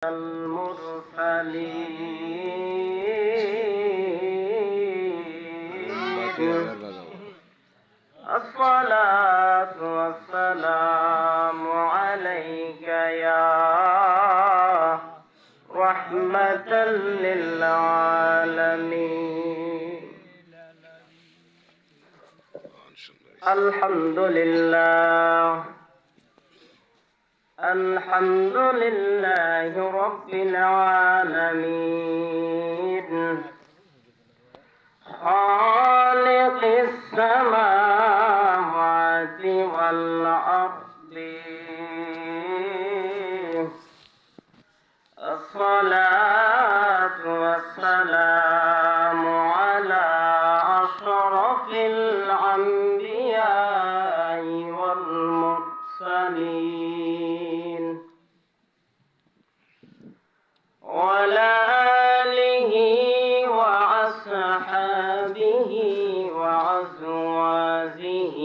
المرسلين الصلاة والسلام عليك يا رحمة للعالمين. الحمد لله الحمد لله رب العالمين خالق السماوات والأرض. الصلاة والسلام على أشرف الأنبياء والمرسلين وعلى آله وأصحابه وأزواجه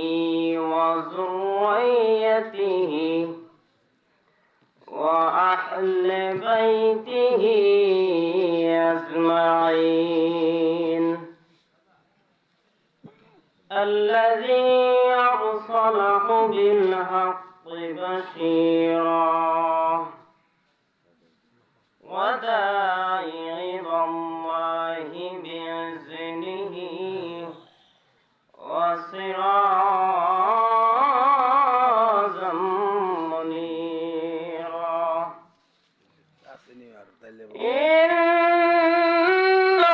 وذريته وأهل بيته أجمعين الذي أرسله بالحق بشيرا وداعيا إلى الله بإذنه وسراجا منيرا. إن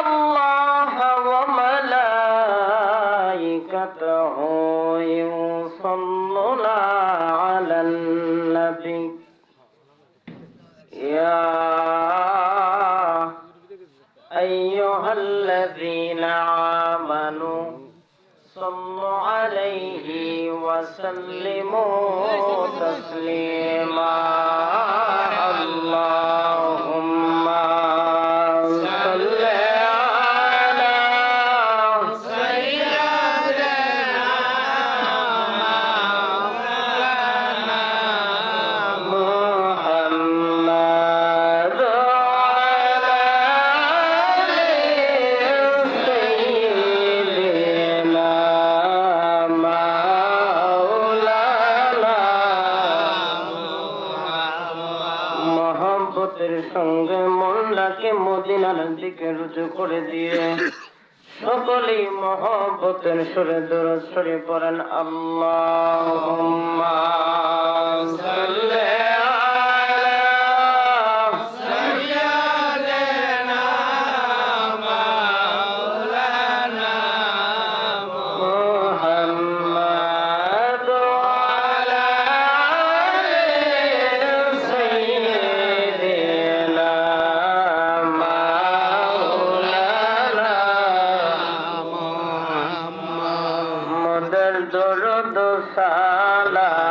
الله وملائكته يصلون على النبي يا أيها الذين آمنوا صلوا عليه وسلموا تسليما. اللهم صل على سيدنا محمد وعلى آل سيدنا মহব্বতের সঙ্গে মনটাকে মদিনার দিকে রুজু করে দিয়ে সকলেই মহব্বতের সুরে দরুদ শরীফ পড়েন। আল্লাহুম্মা সাল্লি দরুদ সালাম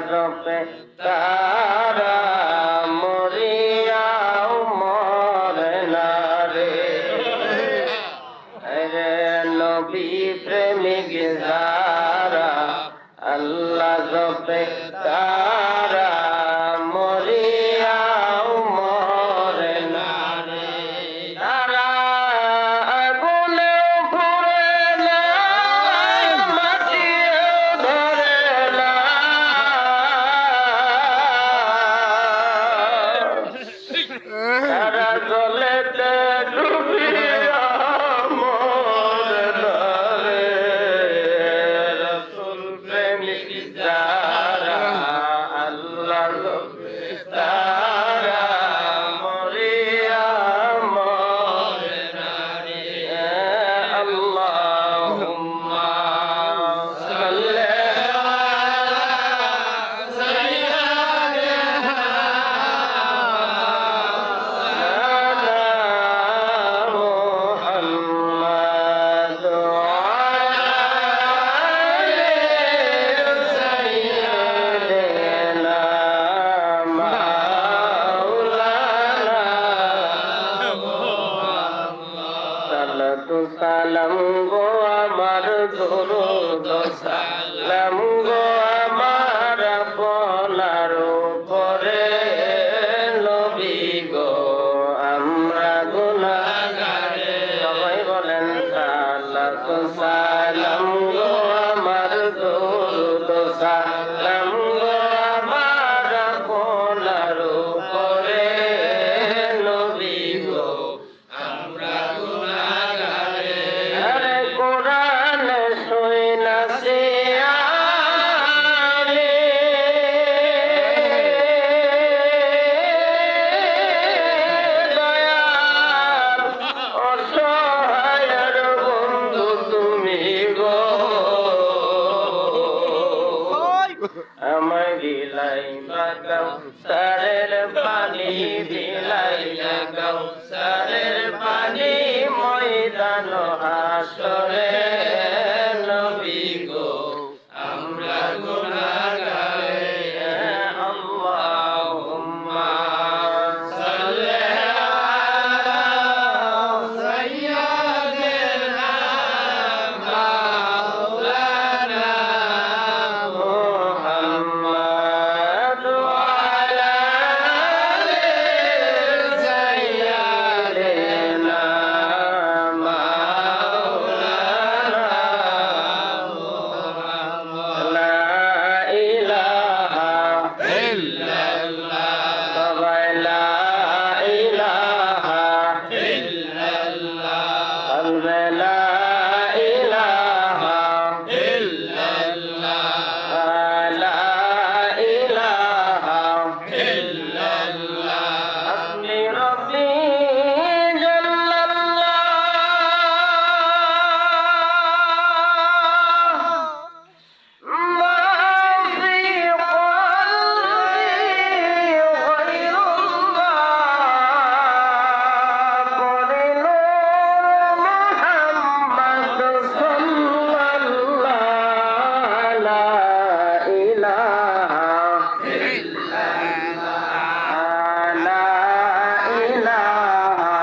জপে তারা মরিয়াও মরে না রে। রে নবী প্রেমিক যারা আল্লাহ জপে তারা মরিয়াও মরে না রে। তারা আগুনেও পুড়ে না, মাটিও ধরে না, তারা জলেতে ডুবিয়া মরে না রে। রাসূল প্রেমিক যারা আল্লাহ জপে তারা মরিয়া মরে না রে। আল্লাহুম্মা সাল্লি সালাম গো আমার দরুদ সালাম গো আমার আপনার উপরে নবী গো আমরা গুনাহগারে। সবাই বলেন সালাম গো আমার দরুদ সালাম গো আমার আপনার উপরে নবী গো আমরা গুনাহগারে। আরে কোরআন শুনাছে আরে দয়াল অসহায়ের বন্ধু তুমি গো। আমায় বিলাই বাগাও সারের পানি বিলাই লাগাও সারের পানি ময়দান হাসরে নবী গো আমরা গুনাহগারে। আল্লাহুম্মা সাল্লি আলা সাইয়্যিদিনা মাওলানা মুহাম্মদ ওয়া আলা আলি সাইয়্যিদিনা মাওলানা মুহাম্মদ। লা ইলাহা ইল্লাল্লাহ। সবাই লা ইলাহা ইল্লাল্লাহ। বলবে লা ইলাহা ইল্লাল্লাহ। লা ইলাহা ইল্লাল্লাহ। হাসবি রাব্বি জাল্লাল্লাহ। মা ফি কলবি গায়রুল্লাহ। করে নূর মুহাম্মদ সাল্লাল্লাহ। লা ইলাহা ইল্লাল্লাহ। লা ইলাহা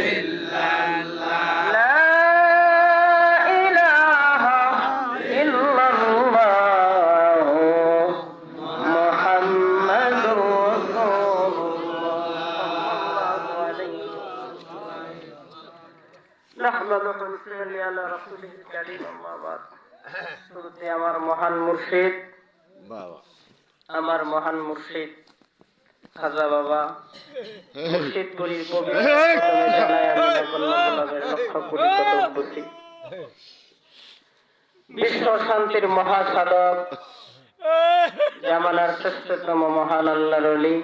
ইল্লাল্লাহ। লা ইলাহা ইল্লাল্লাহ মুহাম্মাদুর রাসূলুল্লাহ। নাহমাদুহু ওয়া নুসাল্লি আলা রাসূলিল কারীম। আম্মা বাদ। শুরুতে আমার মহান মুর্শিদ খাজা বাবা মুর্শিদপুরীর পবিত্র কদমে জানাই আমি নগণ্য লক্ষ কোটি কতব্বতী। বিশ্ব শান্তির মহাসাধক জামানার শ্রেষ্ঠতম মহান আল্লাহর ওলি,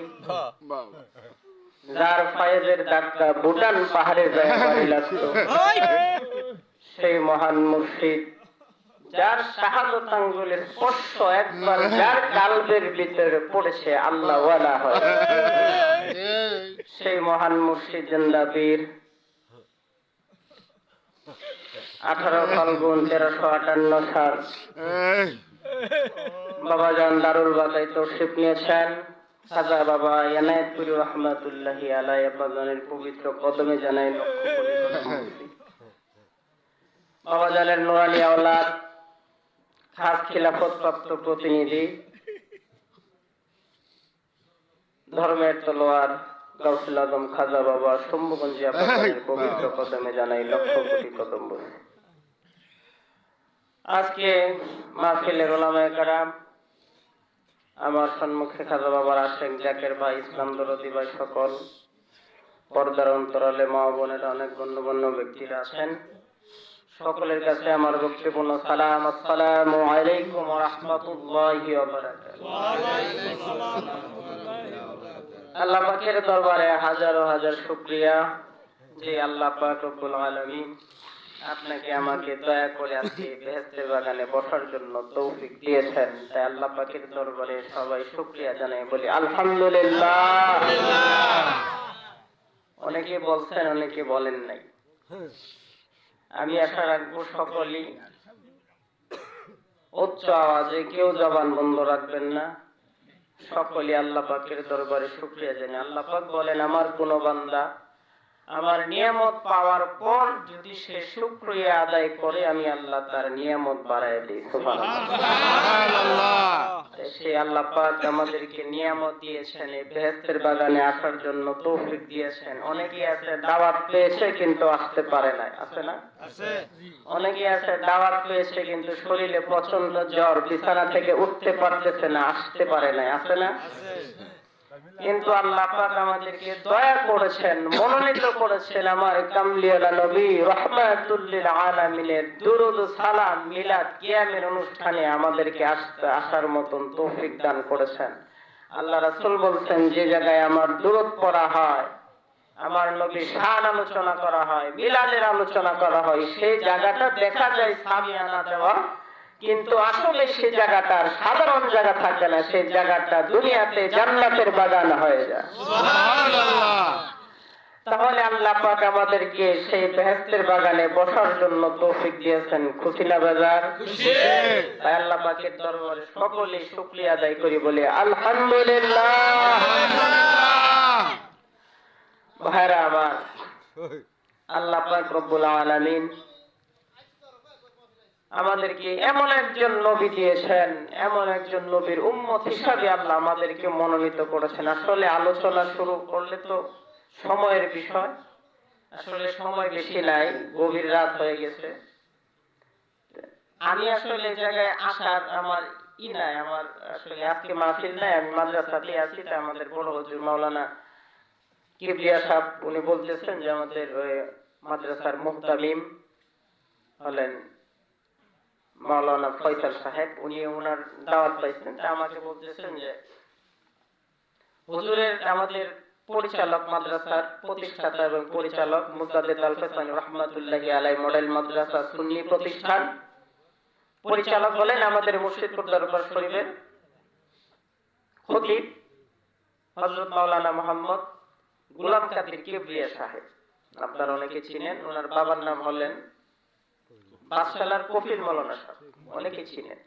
যার ফায়েজের ধাক্কা ভুটান পাহাড়ে যায় বাড়ি লাগতো, সেই মহান মুর্শিদ যার শাহাদত আঙ্গুলের স্পর্শ একবার যার কালবের ভিতরে পড়েছে আল্লাহ ওয়ালা হয়, সেই মহান মুর্শিদ জিন্দাবীর 18 ফাল্গুন 1358 সাল বাবাজান দারুল বাকাই তশরিফ নিয়েছেন। খাজা বাবা এনায়েতপুরি রহমাতুল্লাহি আলাইহি আব্বাজানের পবিত্র কদমে জানাই লক্ষ কোটি নমস্কার। বাবাজানের নুরানি আওলাদ, খাস খিলাফত প্রাপ্ত প্রতিনিধি, ধর্মের তলোয়ার গাউসুল আজম খাজা বাবা শম্ভুগঞ্জি আব্বাজানের পবিত্র কদমে জানাই লক্ষ কোটি কদম বলে। আজকে মাহফিলের উলামায়ে কেরাম, আমার সম্মুখে খাজা বাবার আশেক জাকের ভাই, ইসলাম দরদি ভাই, সকল পর্দার অন্তরালে মা বোনের অনেক গণ্যমান্য ব্যক্তিরা আছেন। সকলের কাছে আমার ভক্তিপূর্ণ সালাম। আসসালামু আলাইকুম ওয়া রাহমাতুল্লাহি ওয়া বারাকাতুহু। আল্লাহ পাকের দরবারে হাজার হাজার শুকরিয়া যে আল্লাহ পাক রব্বুল আলামিন আপনাকে আমাকে দয়া করে আজকে বেহেশতের বাগানে বসার জন্য তৌফিক দিয়েছেন। তাই আল্লাহ পাকের দরবারে সবাই শুকরিয়া জানাই, বলি আলহামদুলিল্লাহ। অনেকে বলছেন, অনেকে বলেন নাই। আমি আশা রাখবো সকলেই উচ্চ আওয়াজে, কেউ জবান বন্ধ রাখবেন না। সকলে আল্লাহ পাকের দরবারে শুকরিয়া জানাই। আল্লাহ পাক বলেন, আমার কোন বান্দা আমার নিয়ামত পাওয়ার পর যদি সে শুকরিয়া আদায় করে, আমি আল্লাহ তার নিয়ামত বাড়ায় দিই। সুবহানাল্লাহ। সে আল্লাহ পাক আমাদেরকে নিয়ামত দিয়েছেন, এই বেহেশতের বাগানে আসার জন্য তৌফিক দিয়েছেন। অনেকেই আছে দাওয়াত পেয়েছে কিন্তু আসতে পারে না, আছে না? অনেকেই আছে দাওয়াত পেয়েছে কিন্তু শরীরে প্রচন্ড জ্বর, বিছানা থেকে উঠতে পারতেছে না, আসতে পারে না, আছে না? কিন্তু আল্লাহ পাক আমাদেরকে দয়া করেছেন, মনোনীত করেছেন আমার কামলিওয়ালা নবী রাহমাতুল লিল আলামিনের দুরূদ সালাম মিলাদ কিয়ামের অনুষ্ঠানে আমাদেরকে আসার মতন তৌফিক দান করেছেন। আল্লাহ রাসূল বলছেন, যে জায়গায় আমার দুরূদ পড়া হয়, আমার নবীর শান আলোচনা করা হয়, মিলাদের আলোচনা করা হয়, সেই জায়গাটা দেখা যায় সামিয়ানা দেওয়া, কিন্তু আসলে সেই জায়গাটা সাধারণ জায়গা থাকে না, সেই জায়গাটা দুনিয়াতে জান্নাতের বাগান হয়ে যায়। সুবহানাল্লাহ। তাহলে আল্লাহ পাক আমাদেরকে সেই বেহেশতের বাগানে বসার জন্য তৌফিক দিয়েছেন। খুশি না বাজার? খুশি। তাই আল্লাহ পাকের দরবারে সকলে শুকরিয়া আদায় করি, বলে আলহামদুলিল্লাহ। ভাইরা আমার, আল্লাহ পাক রব্বুল আলামিন আমাদেরকে এমন একজন নবী দিয়েছেন, এমন একজন নবীর উম্মত হিসাবে আল্লাহ আমাদেরকে মনোনীত করেছেন। আসলে আলোচনা শুরু করলে তো সময়ের বিষয়, আসলে সময় বেশি নাই, গভীর রাত হয়ে গেছে। আমি আসলে জায়গায় আসার আমার নাই, আমার আসলে আজকে মাহফিল নাই, আমি মাদ্রাসাতে আছি। তাই আমাদের বড় হুজুর মাওলানা কিবরিয়া সাহেব উনি বলতেছেন যে আমাদের মাদ্রাসার মুহতামিম হলেন মাওলানা ফয়সাল সাহেব, উনি ওনার দাওয়াত পাইছেন। তা আমাকে বলতেছেন যে হুজুরের, আমাদের পরিচালক, মাদ্রাসার প্রতিষ্ঠাতা এবং পরিচালক মুজাদ্দিদ আল ফেসানি রহমাতুল্লাহি আলাইহি মডেল মাদ্রাসা সুন্নি প্রতিষ্ঠান পরিচালক হলেন আমাদের মুর্শিদপুর দরবার শরীফের খতিব হযরত মাওলানা মুহাম্মদ গোলাম কাদের কিবরিয়া সাহেব। আপনারা অনেকে চিনেন, ওনার বাবার নাম হলেন বাদশালার কফিল মাওলানা সাহেব, অনেকে চিনেন।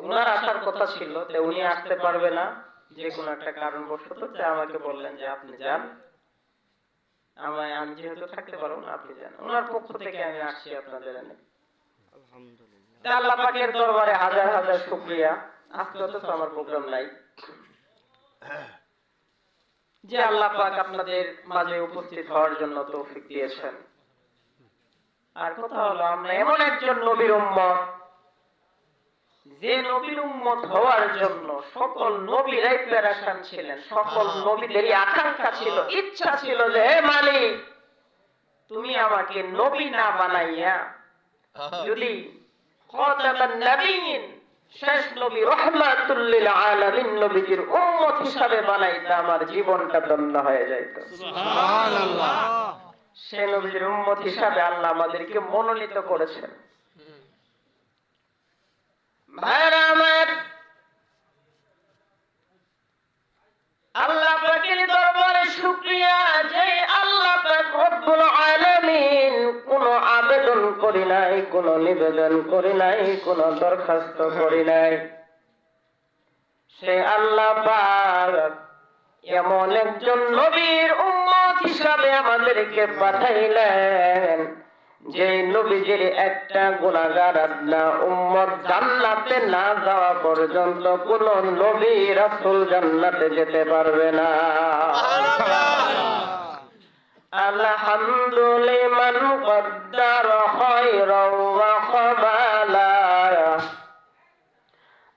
ওনার আসার কথা ছিল, উনি আসতে পারবে না যে কোনো একটা কারণবশত। আমাকে বললেন যে আপনি যান, আমি যেহেতু থাকতে পারবো না, আপনি যান। ওনার পক্ষ থেকে আমি আসছি আপনাদের এনে। আলহামদুলিল্লাহ। আল্লাহ পাকের দরবারে হাজার হাজার শুকরিয়া। আজকে তো আমার প্রোগ্রাম নাই, যে আল্লাহ পাক আপনাদের মাঝে উপস্থিত হওয়ার জন্য তৌফিক দিয়েছেন। আর কথা হলো, আমরা এমন একজন নবীর উম্মত, যে নবীর উম্মত হওয়ার জন্য সকল নবীরাই প্যারাশান ছিলেন, সকল নবীদেরই আকাঙ্ক্ষা ছিল, ইচ্ছা ছিল যে হে মালিক, তুমি আমাকে নবী না বানাইয়া যদি খাতামান নবিয়্যিন, শেষ নবী রাহমাতুল লিল আলামিন নবীর উম্মত হিসাবে বানাইতে আমার জীবনটা ধন্য হয়ে যাইত। সুবহানাল্লাহ। সে নবীর উম্মত হিসাবে আল্লাহ আমাদেরকে মনোনীত করেছেন। ভাইরা আমার, আল্লাহ পাকের দরবারে শুকরিয়া যে আল্লাহ পাক রব্বুল আলামিন কোন আবেদন করি নাই, নাই, কোনো নিবেদন করি নাই, কোনো দরখাস্ত করি নাই। সে আল্লাহ পাক এমন একজন নবীর উম্মত হিসাবে আমাদেরকে পাঠাইলেন, যে নবীজির একটা গুনাহগার আদনা উম্মত জান্নাতে না যাওয়া পর্যন্ত কোন নবী রাসূল জান্নাতে যেতে পারবে না। আলহামদুলিমান কদ্দার খায়রাও ওয়া খাবালা,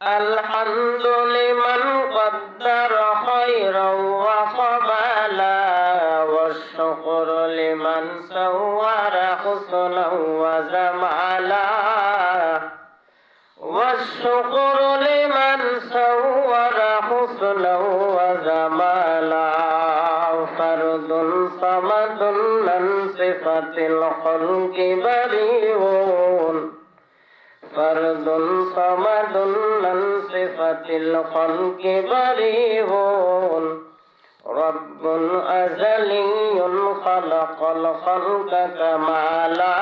আলহামদুলিমান কদ্দার খায়রাও ওয়া খাবালা, ওয়াশ-শুকরু লিমান সাওয়ারা হুসনাও ওয়া জামালা, ওয়াশ-শুকরু লিমান সাওয়ারা হুসনাও ওয়া জামালা। ফারদুন সামাদুন মান সিফাতিল খালকি বারিউন, ফারদুন সামাদুন মান সিফাতিল খালকি বারিউন, রব্বুন আযালিয়্যুন খালাকাল খালকা কামালা,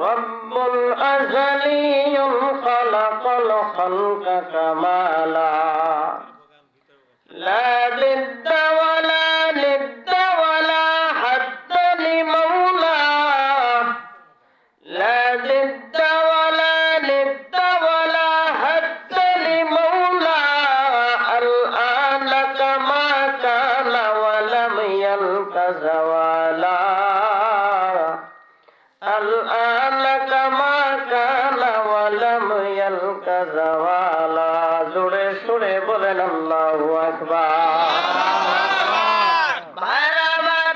রব্বুন আযালিয়্যুন খালাকাল খালকা কামালা। লা দিদ্দা ওয়ালা নিদ্দা ওয়ালা হাদ্দা লিমাওলা, লা দিদ্দা ওয়ালা নিদ্দা ওয়ালা হাদ্দা লিমাওলা, আল আনা কামা কানা ওয়া লাম ইয়ালকা যাওয়ালা, আল আনা কামা কানা ওয়া লাম ইয়ালকা যাওয়ালা। জোরে সুরে বলেন আল্লাহু আকবার। ভাইরা আমার,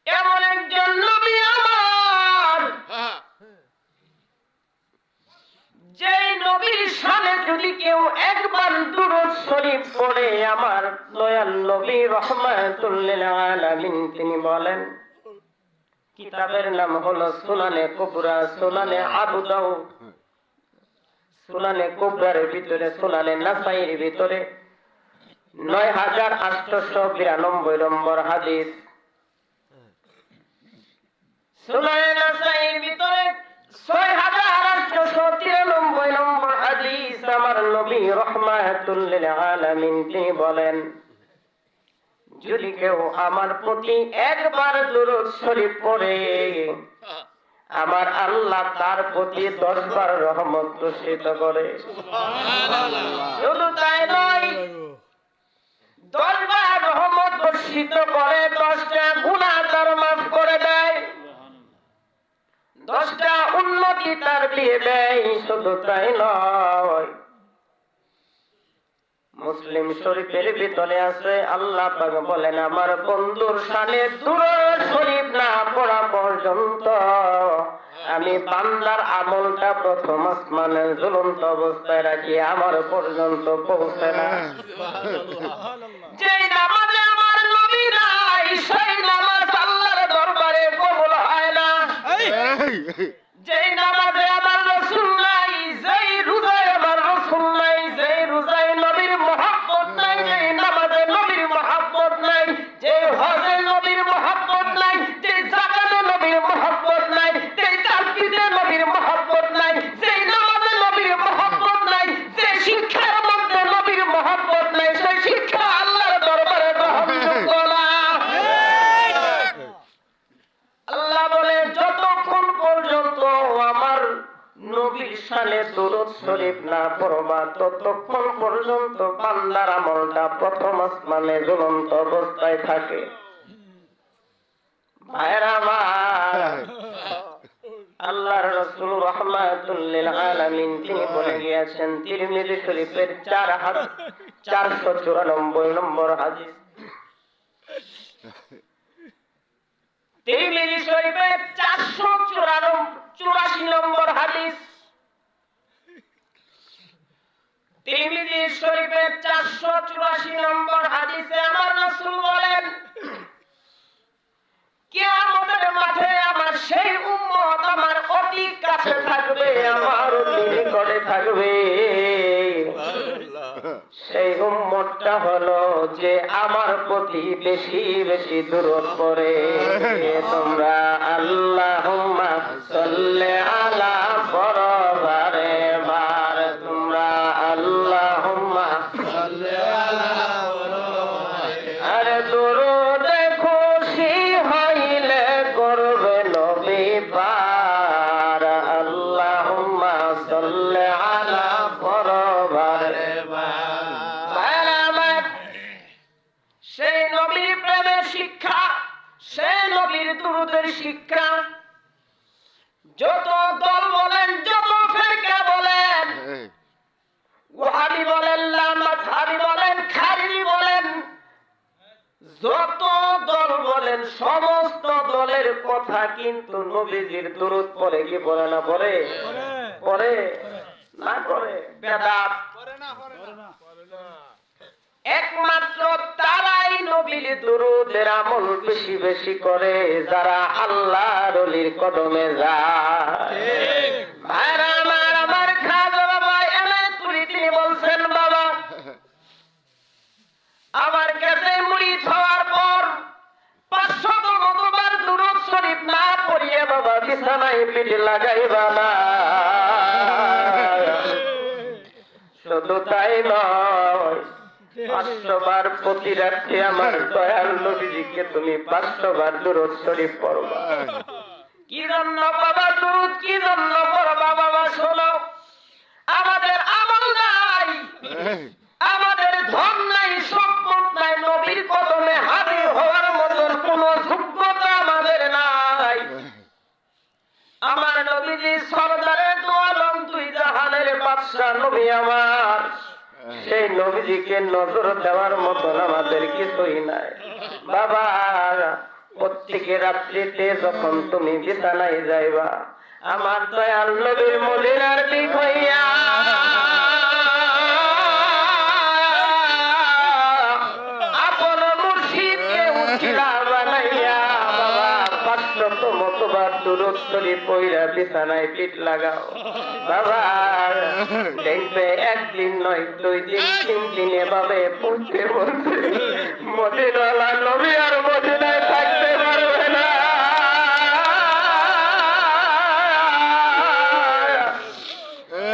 এমন একজন নবী আমার, যেই নবীর শানে যদি কেউ একবার দুরূদ শরীফ পড়ে, আমার দয়াল নবী রাহমাতুল লিল আলামিন তিনি বলেন, কিতাবের নাম হলো সুনানে কুবরা, সুনানে আবু দাউদ, সুনানে কুবরার ভিতরে, সুনানে নাসাইর ভিতরে ৯৮৯২ নম্বর হাদিস, সুনানে নাসাইর ভিতরে ৬৮৯৩ নম্বর হাদিস। আমার নবী রাহমাতুল লিল আলামিন তিনি বলেন, যদি কেউ আমার প্রতি একবার দুরূদ শরীফ পড়ে, আমার আল্লাহ তার প্রতি ১০ বার রহমত বর্ষিত করে। শুধু তাই নয়, ১০ বার রহমত বর্ষিত করে, ১০টা গুনাহ তার মাফ করে দেয়, 10টা উন্নতি তার দিয়ে দেয়। শুধু তাই নয়, মুসলিম শরীফের ভিতরে আছে, আল্লাহ পাক বলেন, আমার বন্ধুর শানে দুরূদ শরীফ না পড়া পর্যন্ত আমি বান্দার আমলটা প্রথম আসমানে ঝুলন্ত অবস্থায় রাখি, আমার পর্যন্ত পৌঁছে না। যেই নামাজে আমার নবী নাই, সেই নামাজ আল্লাহর দরবারে কবুল হয় না। যেই নামাজে আমার রাসূল নাই, যেই রোজায় আমার রাসূল নাই, যেই রোজায় নবীর মহব্বত নাই, যেই নামাজে নবীর মহব্বত নাই, যেই হজে নবীর মহব্বত নাই, যেই যাকাতে নবীর মহব্বত নাই, যেই তাসবিহে নবীর মহব্বত নাই, যেই নামাজে নবীর মহব্বত নাই, যেই শিক্ষার মধ্যে নবীর মহব্বত নাই, সেই শিক্ষা আল্লাহর দরবারে গ্রহণযোগ্য না। আল্লাহ বলে, যতক্ষণ পর্যন্ত আমার নবীর শানে দুরূদ শরীফ না পড়বা, ততক্ষণ পর্যন্ত বান্দার আমলটা প্রথম আসমানে ঝুলন্ত অবস্থায় থাকে। ভাইরা আমার, আল্লাহর রাসূল রাহমাতুল লিল আলামিন তিনি বলে গিয়েছেন, তিরমিজি শরীফের ৪৪৯৪ নম্বর হাদিস, তিরমিজি শরীফের ৪৮৪ নম্বর হাদিস, তিরমিজি শরীফের ৪৮৪ নম্বর হাদিসে আমার রাসূল বলেন, কিয়ামতের মাঠে আমার সেই উম্মত আমার অতি কাছে থাকবে, আমার অতি নিকটে থাকবে। সেই উম্মতটা কারণটা হলো যে আমার প্রতি বেশি বেশি দূরত পড়ে। তোমরা আল্লাহুম্মা সাল্লি আলা পরবারে বার, তোমরা আল্লাহুম্মা সাল্লি আলা পরবারে। আরে দুরুদে খুশি হইলে করবে নবী পার, আল্লাহুম্মা সাল্লি আলা পরবারে বার। সেই নবীর প্রেমের শিক্ষা, সেই নবীর দুরূদের শিক্ষা যত দল বলেন, যত ফিরকা বলেন, ওয়াহাবি বলেন, লামাযহাবি বলেন, খারিজি বলেন, যত দল বলেন, সমস্ত দলের কথা কিন্তু নবীজির দুরূদ পড়ে কি পড়ে না? পড়ে পড়ে না? পড়ে বেদাত পড়ে না? একমাত্র তারাই নবীর দুরূদের আমল বেশি বেশি করে যারা আল্লাহর ওলির কদমে যায়। ভাইরা আমার, আমার খাজা বাবা এমএ তুরি তিনি বলছেন, বাবা আমার কাছে মুরিদ হওয়ার পর 500 দুরূদ শরীফ না পড়িয়ে বাবা বিছানায় পিঠ লাগাইবা না। শুধু তাই নয়, 500 বার প্রতি রাত্রে আমার দয়াল নবীজিকে তুমি 500 বার দুরূদ শরীফ পড়বা। কি জন্য বাবা দুরূদ কি জন্য পড়বা? বাবা শোনো, আমাদের আমল নাই, আমাদের ধন নাই, সম্পদ নাই, নবীর কদমে হাজির হওয়ার মতন কোন যোগ্যতা আমাদের নাই। আমার নবীজি সরদারে দু আলম, দুই জাহানের বাদশা নবী আমার, সেই নবীজিকে নজর দেওয়ার মতন আমাদের কিছুই নাই। বাবা প্রত্যেকে রাত্রিতে যখন তুমি বিছানায় যাইবা, আমার দয়াল নবীর মদিনার দিক হইয়া আপন মুর্শিদকে উছিলা বানাইয়া বাবা 500 দুরূদ শরীফ পড়িয়া বিছানায় পিঠ লাগাও। বাবা দেখবে একদিন নয়, 2 দিন 3 দিন এভাবে পড়তে পড়তে মদিনাওয়ালা নবী আর মদিনায় থাকতে পারবে না।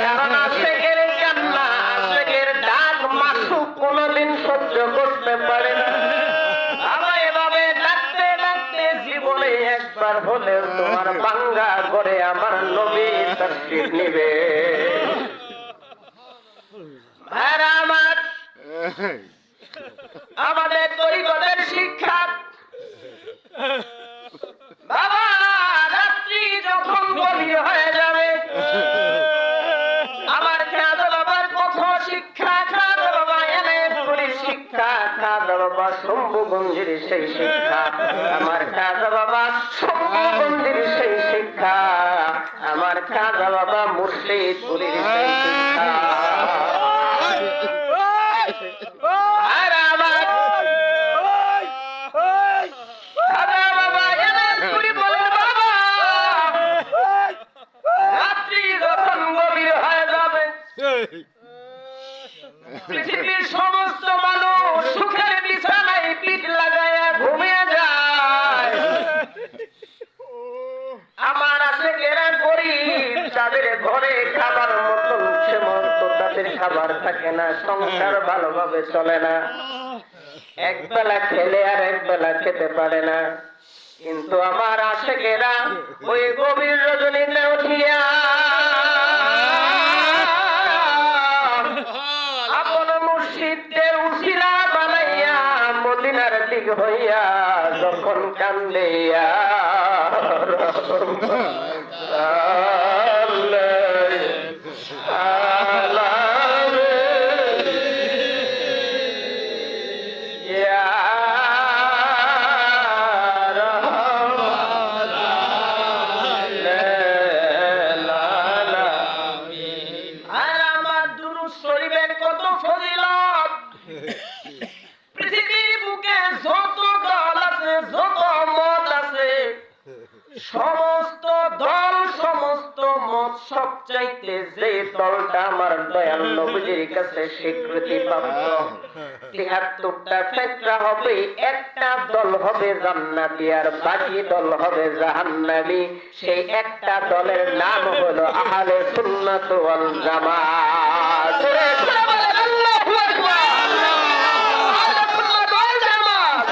কারণ আশেকের কান্না, আশেকের ডাক মাসুক কোনদিন সহ্য করতে পারে না। বাবা এভাবে ডাকতে ডাকতে জীবনে একবার হলেও তোমার বাঙ্গা করে আমার নবী তাশরীফ নিবে। ভাইরা আমার, আমাদের তরিকতের শিক্ষা, বাবা রাত্রি যখন গভীর হয়ে যাবে, আমার খাজা বাবার কথা শিক্ষা, খাজা বাবা এনে পুরীর শিক্ষা, খাজা বাবা শম্ভুগঞ্জের সেই শিক্ষা, আমার খাজা বাবা শম্ভুগঞ্জের সেই শিক্ষা, আমার খাজা বাবা মুর্শিদপুরের সেই শিক্ষা। পৃথিবীর সমস্ত মানুষ সুখের বিছানায় পিঠ লাগায়া ঘুমিয়ে যায়, আমার আশেকেরা গরিব, তাদের ঘরে খাবার মতন সেমন্ত তাদের খাবার থাকে না, সংসার ভালোভাবে চলে না, একবেলা খেলে আর একবেলা খেতে পারে না। কিন্তু আমার আশেকেরা ওই গভীর রজনীতে উঠিয়া আপন মুর্শিদদের উসিলা বানাইয়া মদিনার দিক হইয়া যখন কান্দিয়া পৃথিবীর বুকে যত দল আছে, যত মত আছে, সমস্ত দল সমস্ত মত সবচাইতে যে দল ওটা আমার দয়াল নবীজির কাছে স্বীকৃতি প্রাপ্ত। ৭৩টা ফেতরা হবে, একটা দল হবে জান্নাতি আর বাকি দল হবে জাহান্নামী। সেই একটা দলের নাম হলো আহলে সুন্নাত ওয়াল জামাত। আল্লাহু আকবার। আহলে সুন্নাত ওয়াল জামাত।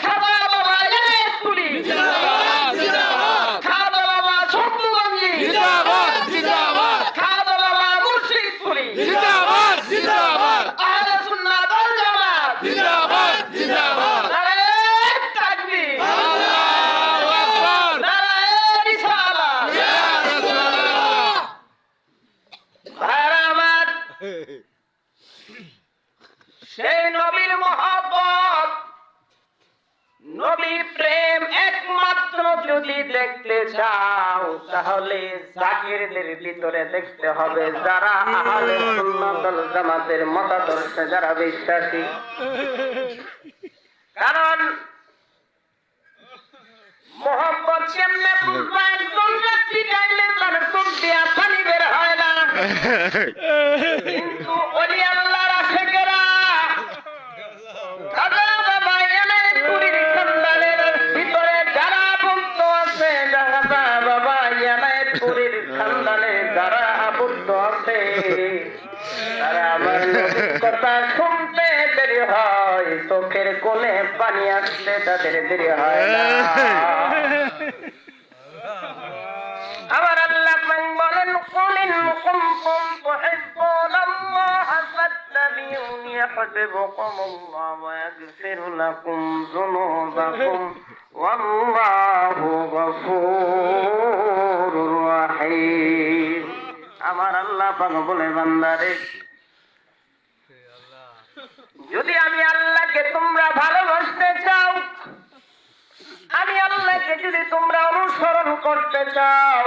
খাবার বাবা এলেপুরি জিন্দাবাদ জিন্দাবাদ। খাবার বাবা সত্যগঞ্জি জিন্দাবাদ জিন্দাবাদ। খাবার বাবা মুর্শিদপুরি জিন্দাবাদ জিন্দাবাদ। আহলে সুন্নাত ওয়াল জামাত জিন্দাবাদ জিন্দাবাদ। নারে তাকবীর, আল্লাহু আকবার। নারে রিসালাত, ইয়া রাসূলুল্লাহ। ভাইরা আমার, সেই নবীর মহব্বত, নবী প্রেম একমাত্র যদি দেখতে চাও তাহলে জাকিরদের ভিতরে দেখতে হবে যারা আহলে সুন্নাত ওয়াল জামাতের মতাদর্শে যারা বিশ্বাসী। কারণ মোহাম্মদ কেমনে বুঝবা? একজন ব্যক্তি চাইলে তার চোখ দিয়া পানি বের হয় না, কিন্তু ওলি আল্লাহর আশিকেরা দাদা বাবা এনায়েতপুরীর খানদানের ভিতরে যারা আবদ্ধ আছে, দাদা বাবা এনায়েতপুরীর খানদানে যারা আবদ্ধ আছে, তারা আমার নবীর কথা শুনতে দেরি হয়, চোখের কোণে পানি আসতে তাদের দেরি হয় না। আমার আল্লাহ বলেন, কুলিন কুনতুম তুহিব্বুনাল্লাহ ফাত্তাবিউনি ইউহিব্বুকুমুল্লাহ ওয়া ইয়াগফির লাকুম যুনুবাকুম ওয়াল্লাহু গফুরুর রাহিম। আমার আল্লাহ পাক বলে, বান্দারে, যদি আমি আল্লাহকে তোমরা ভালোবাসতে চাও, আমি আল্লাহকে যদি তোমরা অনুসরণ করতে চাও,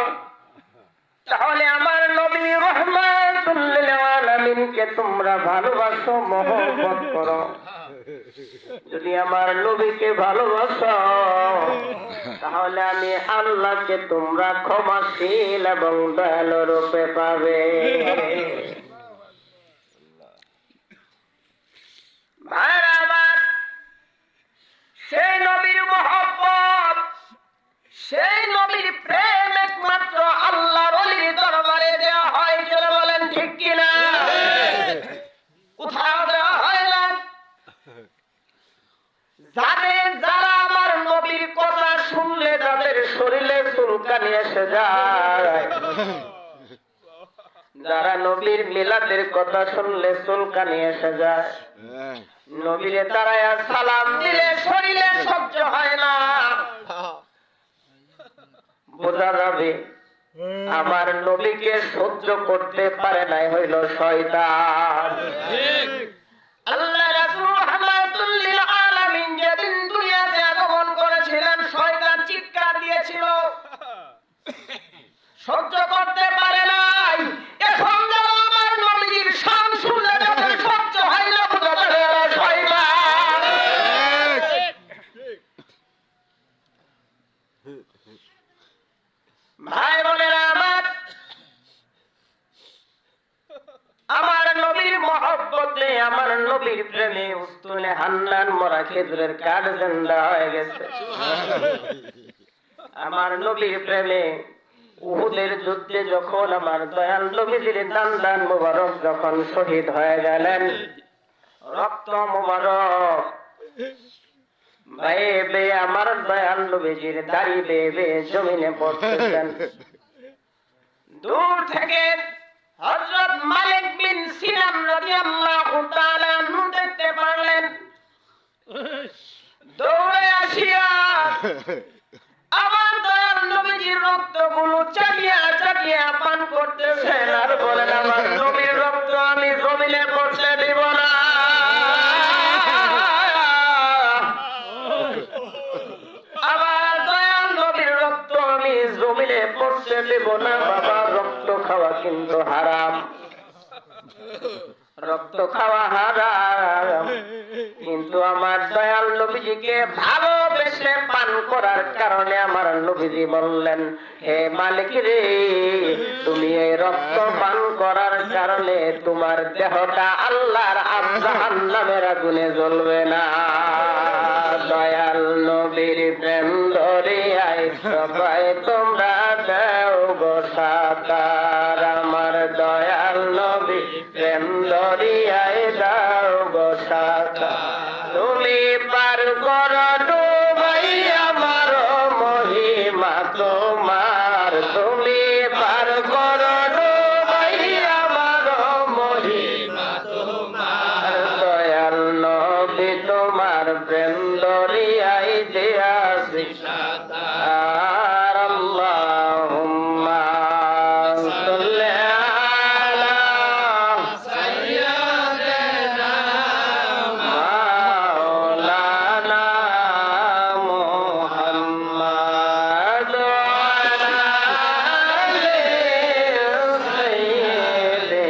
তাহলে আমার নবী রাহমাতুল লিল আলামিনকে তোমরা ভালোবাসো, মহব্বত করো। যদি আমার নবীকে ভালোবাসো, তাহলে আমি আল্লাহকে তোমরা ক্ষমাশীল এবং দয়ালু রূপে পাবে। ভাইরা আমার, সেই নবীর মহব্বত, সেই নবীর প্রেম একমাত্র আল্লাহর ওলির দরবারে দেওয়া হয়। চলে বলেন ঠিক কিনা? কোথাও দেওয়া হয় না। যারা আমার নবীর কথা শুনলে তাদের শরীরে চুলকানি এসে যায়, যারা নবীর মিলাদের কথা শুনলে চুলকানি এসে যায়, নবীরে তারায়া সালাম দিলে শরীরে সহ্য হয় না, বোঝা যাবে আমার নবীকে সহ্য করতে পারে নাই হইল শয়তান। আল্লাহ রাসূল রাহমাতুল লিল আলামিন যেদিন দুনিয়াতে আগমন করেছিলেন, শয়তান চিৎকার দিয়েছিল, সহ্য করতে পারে নাই। এখন যারা আমার নবীর শান শুনলে তাদের সহ্য হয় না, বোঝা যাবে শয়তান। ভাই বোনেরা আমার, আমার নবীর মহব্বতে, আমার নবীর প্রেমে উস্তুনে হান্নান মরা খেজুরের কাঠ জিন্দা হয়ে গেছে। আমার নবীর প্রেমে উহুদের যুদ্ধে যখন আমার দয়াল নবীজির দান মুবারক যখন শহীদ হয়ে গেলেন, রক্ত মুবারক বেয়ে বেয়ে আমার দয়াল নবীজির দাড়ি বেয়ে বেয়ে জমিনে পড়তেছেন। দূর থেকে হযরত মালিক বিন সিনান রাদিয়াল্লাহু তাআলা আনহু দেখতে পারলেন, দৌড়ে আসিয়া আমার দয়াল নবীজির রক্তগুলো চাটিয়া চাটিয়া পান করতেছেন আর বলেন, আমার নবীর রক্ত আমি জমিনে পড়তে দিব না। আমার দয়াল নবীর রক্ত আমি জমিনে পড়তে দিব না। বাবা, রক্ত খাওয়া কিন্তু হারাম, রক্ত খাওয়া হারাম, কিন্তু আমার দয়াল নবীজিকে ভালোবেসে এসে পান করার কারণে আমার নবীজি বললেন, হে মালিক রে, তুমি এই রক্ত পান করার কারণে তোমার দেহটা আল্লাহর জাহান্নামের আগুনে জ্বলবে না। দয়াল নবীর প্রেম দরিয়ায় সবাই তোমরা দেও গো সাঁতার, আমার দয়াল নবী প্রেম দরিয়ায় দাও গো সাঁতার। তুমি পার করো ডুবাই আমার মহিমা তোমার, তুমি পার করো ডুবাই আমার মহিমা তোমার। দয়াল নবী তোমার প্রেম দরিয়ায় দিয়াছি সাঁতার। আল্লাহুম্মা সাল্লি আলা সাইয়্যিদিনা মাওলানা মুহাম্মদ ওয়া আলা আলি সাইয়্যিদিনা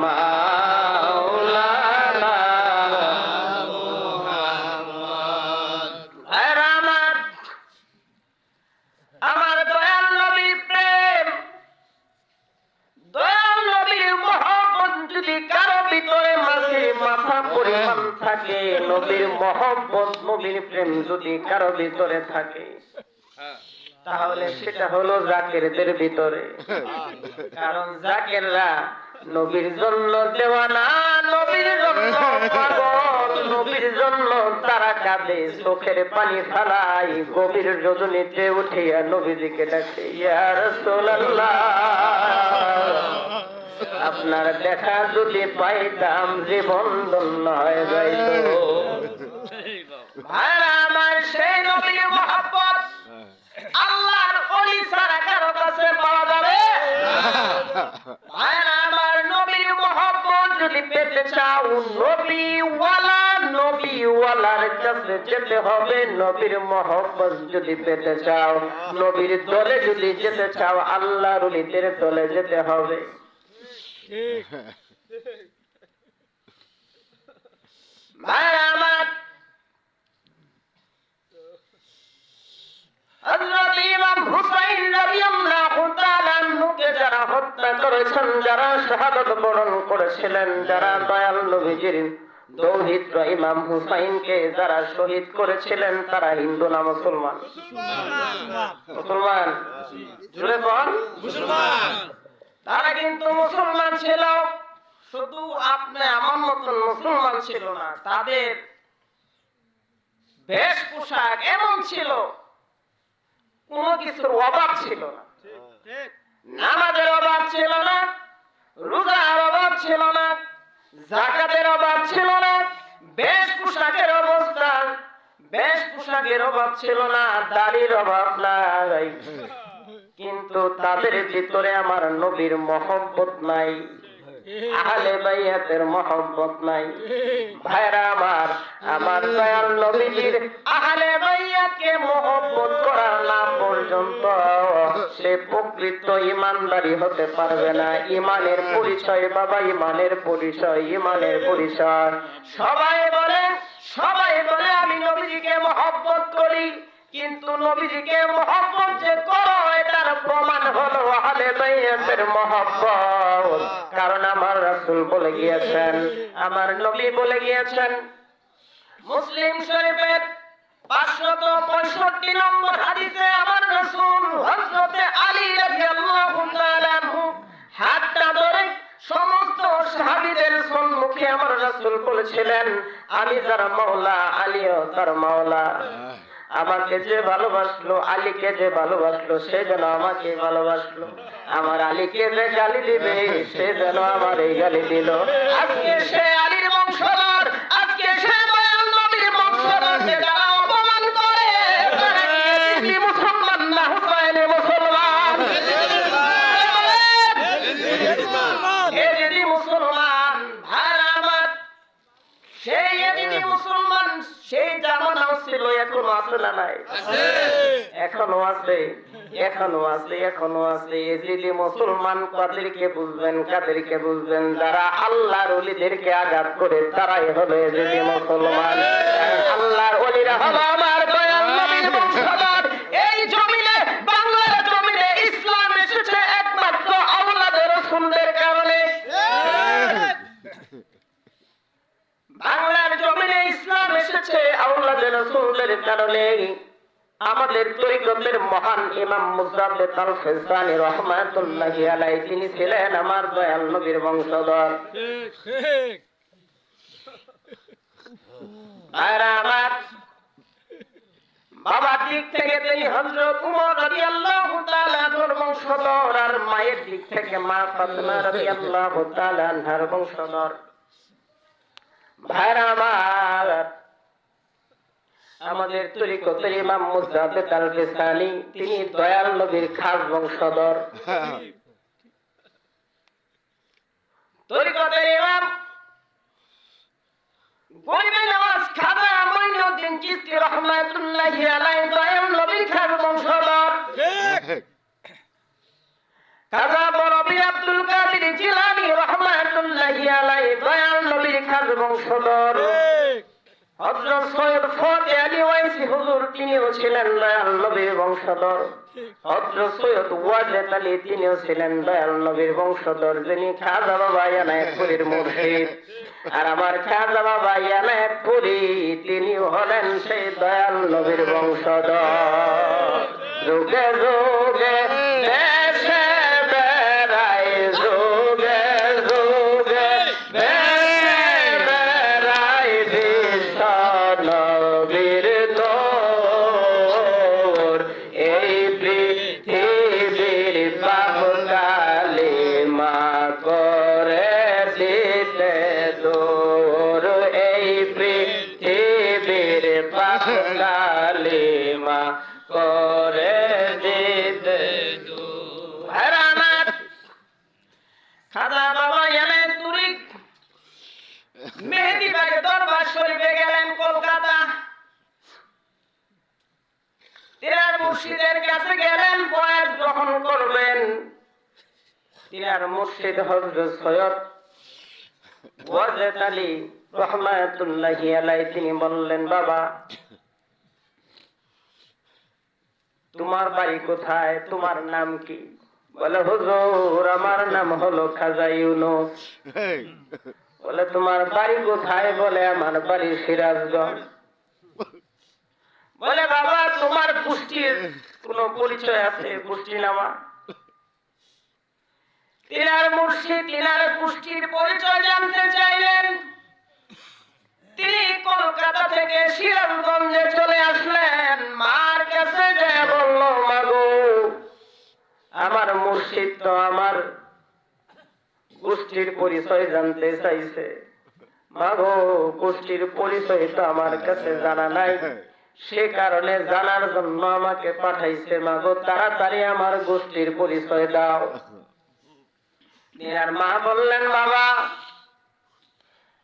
মাওলানা আমার দয়াল নবীর প্রেম, দয়াল নবীর মহব্বত যদি কারো ভিতরে মাথা পরিমাণ থাকে, নবীর মহব্বত নবীর প্রেম যদি কারো ভিতরে থাকে, তাহলে সেটা হলো জাকেরদের ভিতরে। কারণ জাকেররা নবীর জন্য দেওয়ানা, নবীর জন্য পাগল, নবীর জন্য তারা কাঁদে, চোখের পানি ফেলায়, গভীর রজনীতে উঠিয়া নবীজিকে ডাকে, ইয়া রাসূলুল্লাহ, আপনার দেখা যদি পাইতাম জীবন ধন্য হয়ে যাইত। ভাইরা আমার, সেই নবীর মহব্বত আল্লাহর ওলি ছাড়া কারো কাছে পাওয়া যাবে? ভাইরা আমার, নবীর মহব্বত যদি পেতে চাও, নবীওয়ালার কাছে যেতে হবে। নবীর মহব্বত যদি পেতে চাও, নবীর দলে যদি যেতে চাও, আল্লাহর ওলিদের দলে যেতে হবে। ভাইরা আমার, হযরত ইমাম হুসাইন রাদিয়াল্লাহু তাআলা আনহুকে যারা হত্যা করেছেন, যারা শাহাদাত বরণ করেছিলেন, যারা দয়াল নবীজির দৌহিত্র ইমাম হুসাইনকে যারা শহীদ করেছিলেন, তারা হিন্দু না মুসলমান? মুসলমান। জুড়ে বল মুসলমান। তারা কিন্তু মুসলমান ছিল, শুধু আপনি আমার মতন মুসলমান ছিল না, তাদের বেশ পোশাক এমন ছিল, কোনো কিছুর অভাব ছিল না। নামাজের অভাব ছিল না, রোজার অভাব ছিল না, যাকাতের অভাব ছিল না, বেশ পোশাকের অবস্থা, বেশ পোশাকের অভাব ছিল না, দাড়ির অভাব নাই, কিন্তু তাদের ভিতরে আমার নবীর মহব্বত নাই, আহলে বাইয়াতের মহব্বত নাই। ভাইরা আমার, আমার দয়াল নবীজির আহলে বাইয়াতকে মহব্বত করার না পর্যন্ত সে প্রকৃত ইমানদারি হতে পারবে না। ইমানের পরিচয় বাবা, ইমানের পরিচয়, ইমানের পরিচয়। সবাই বলে আমি নবীজিকে মহব্বত করি, কিন্তু নবীজিকে মহব্বত যে করো এটার প্রমাণ হলো আহলে বাইয়াতের মহব্বত। কারণ আমার রাসূল বলে গিয়েছেন, আমার নবী বলে গিয়েছেন, মুসলিম শরীফের 565 নম্বর হাদিসে আমার রাসূল হযরত আলী রাদিয়াল্লাহু তাআলা আনহু হাতটা ধরে সমস্ত সাহাবীদের সম্মুখে আমার রাসূল বলেছিলেন, আমি যার মাওলা, আলীও তার মাওলা। আমাকে যে ভালোবাসলো, আলীকে যে ভালোবাসলো, সে যেন আমাকে ভালোবাসলো। আমার আলীকে যে গালি দিবে, সে যেন আমার এই গালি দিল। আজকে সে আলীর বংশধর, আজকে সে দয়াল নবীর বংশধর, যারা অপমান করে তারা কি মুসলমান না হুসাইনে মুসলমান? এ যদি মুসলমান, ভাইরা আমার, সেই এদিকে মুসলমান, সেই জামানাও ছিল, এখনো আছে না নাই? এখনো আছে। এখনো আছে এজিদি মুসলমান কাদেরকে বুঝবেন যারা আল্লাহর ওলিদেরকে আঘাত করে তারাই হলো এজিদি মুসলমান। আল্লাহর ওলিরা হলো আমার দয়াল নবীর বংশধর। এই জমিনে বাংলার জমিনে ইসলাম এসেছে একমাত্র আওলাদে রাসূলদের কারণে। বাংলার জমিনে ইসলাম এসেছে আওলাদে রাসূলদের কারণে। আমাদের তরিকতের মহান ইমাম মুজাদ্দিদ আল ফিসানি রাহমাতুল্লাহি আলাইহি তিনি ছিলেন আমার দয়াল নবীর বংশধর। আর আমার বাবার দিক থেকে তিনি হযরত উমর রাদিয়াল্লাহু তাআলা আনহুর বংশধর, আর মায়ের দিক থেকে মা ফাতেমা রাদিয়াল্লাহু তাআলা আনহার বংশধর। ভাইরা আমার, আমাদের তরিকতের ইমাম মুজাদ্দিদ আল ফিসানি তিনি দয়াল নবীর খাস বংশধর। তরিকতের ইমাম গরিবে নওয়াজ খাজা মঈনুদ্দিন চিশতি রাহমাতুল্লাহি আলাইহি দয়াল নবীর খাস বংশধর। খাজা বরবি আব্দুল কাদের জিলানী রাহমাতুল্লাহি আলাইহি দয়াল নবীর খাস বংশধর। হযরত সৈয়দ ফতে আলী ওয়াইসি হুজুর তিনিও ছিলেন দয়াল নবীর বংশধর। হযরত সৈয়দ ওয়াজেদ আলী তিনিও ছিলেন দয়াল নবীর বংশধর, যিনি খাজা বাবা এনায়েতপুরীর মুর্শিদ। আর আমার খাজা বাবা এনায়েতপুরী তিনিও হলেন সেই দয়াল নবীর বংশধর। যুগে যুগে দেশে বেড়ায়, যুগে যুগে দেশে বেড়ায় বিশ্ব নবীর নূর। এই পৃথিবীর পাপ কালিমা করে দিতে দূর, এই পৃথিবীর পাপ কালিমা করে দিতে দূর। আমার খাজা বাবা এনায়েতপুরী মেহেদীবাগ দরবার শরীফে গেলেন কলকাতা। তিনার মুর্শিদের কাছে গেলেন বয়াত গ্রহণ করবেন। তিনার মুর্শিদ হযরত সৈয়দ ওয়াজেদ আলী রাহমাতুল্লাহি আলাইহি তিনি বললেন, বাবা তোমার বাড়ি কোথায়, তোমার নাম কি? বলে, হুজুর আমার নাম হলো খাজা ইউনুস। বলে, তোমার বাড়ি কোথায়? বলে, আমার বাড়ি সিরাজগঞ্জ। বলে, বাবা তোমার গোষ্ঠীর কোন পরিচয় আছে, গোষ্ঠী নামা? তিনার মুর্শিদ তিনার গোষ্ঠীর পরিচয় জানতে চাইলেন। তিনি কলকাতা থেকে সিরাজগঞ্জে চলে আসলেন। মার কাছে যে বলল, মা গো আমার মুর্শিদ তো আমার গোষ্ঠীর পরিচয় জানতে চাইছে। মা গো গোষ্ঠীর পরিচয় তো আমার কাছে জানা নাই, সে কারণে জানার জন্য আমাকে পাঠাইছে। মা গো তাড়াতাড়ি আমার গোষ্ঠীর পরিচয় দাও। তিনার মা বললেন, বাবা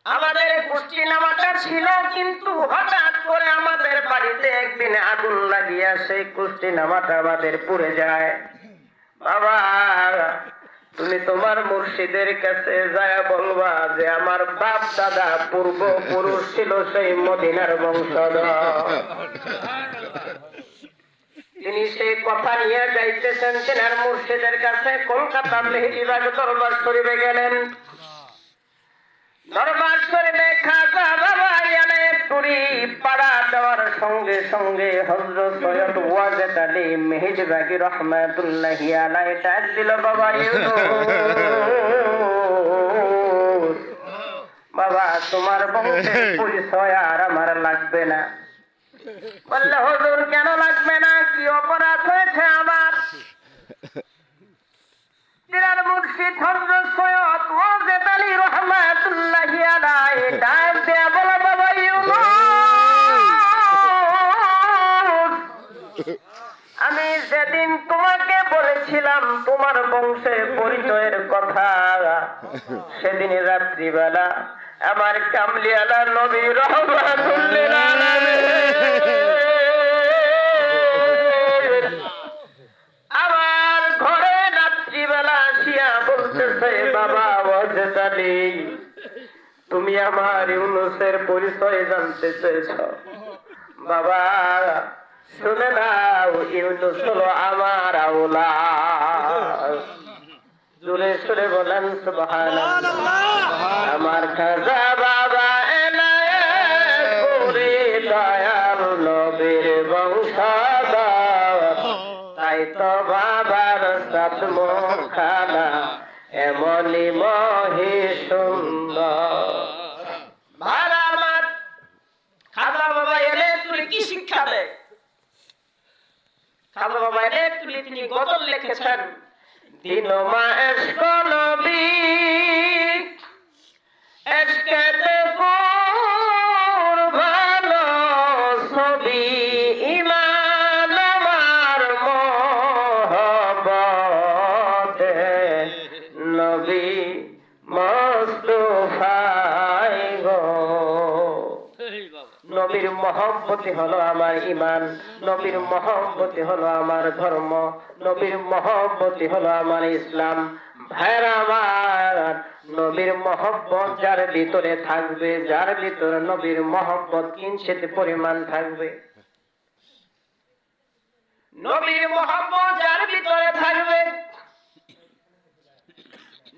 আমাদের গোষ্ঠী নামাটা ছিল, কিন্তু হঠাৎ করে আমাদের বাড়িতে একদিন আগুন লাগিয়া সেই গোষ্ঠী নামাটা আমাদের পুড়ে যায়। বাবা তুমি তোমার মুর্শিদের কাছে যায় বলবা যে আমার বাপ দাদা পূর্ব পুরুষ ছিল সেই মদিনার বংশধর। তিনি সেই কথা নিয়ে যাইতেছেন তিনার মুর্শিদের কাছে। কলকাতা মেহেদীবাগ দরবার শরীফে গেলেন। দরবার শরীফে খাজা বাবা এনায়েতপুরী পাড়া দেওয়ার সঙ্গে সঙ্গে হযরত সৈয়দ ওয়াজেদ আলী মেহেদীবাগী রাহমাতুল্লাহি আলাইহি ডাক দিল, বাবা ইউনুস, বাবা তোমার বংশের পরিচয় আর আমার লাগবে না। বললে, হুজুর কেন লাগবে না, কি অপরাধ হয়েছে আমার? তিনার মুর্শিদ হযরত সৈয়দ ওয়াজেদ আলী রাহমাতুল্লাহি আলাইহি ডাক দেয়া বলে, বাবা ইউনুস, আমি যেদিন তোমাকে বলেছিলাম তোমার বংশের পরিচয়ের কথা, সেদিন রাত্রিবেলা আমার কামলিওয়ালা নবী রাহমাতুল্লিল আলামিন বলতেছে, বাবা ওয়াজেদ আলী, তুমি আমার ইউনুসের পরিচয় জানতে চেয়েছ। বাবা শুনে নাও, ইউনুস হলো আমার আওলাদ। জোরে সুরে বলেন সুবহানাল্লাহ। আমার খাজা বাবা এনায়েত করে দয়াল নবীর বংশধর, তাই তো বাবার সাত মুখখানা এমনই মহি সুন্দর। ভাড়া আমার খাজা বাবা এলে তুই কি শিক্ষা দেয়? খাজা বাবা এলে তিনি গজল লিখেছেন, দিন মা এশক নবী এশকেতে ভালো ছবি, ইমান আমার মহব্বতে নবী মুস্তাফাই গো। নবীর মহব্বতি হলো আমার ইমান, নবীর মহব্বতি হলো আমার ধর্ম, নবীর মহব্বতি হলো আমার ইসলাম। ভাইরা আমার, নবীর মহব্বত যার ভিতরে থাকবে, যার ভিতরে নবীর মহব্বত কিঞ্চিত পরিমাণ থাকবে, নবীর মহব্বত যার ভিতরে থাকবে,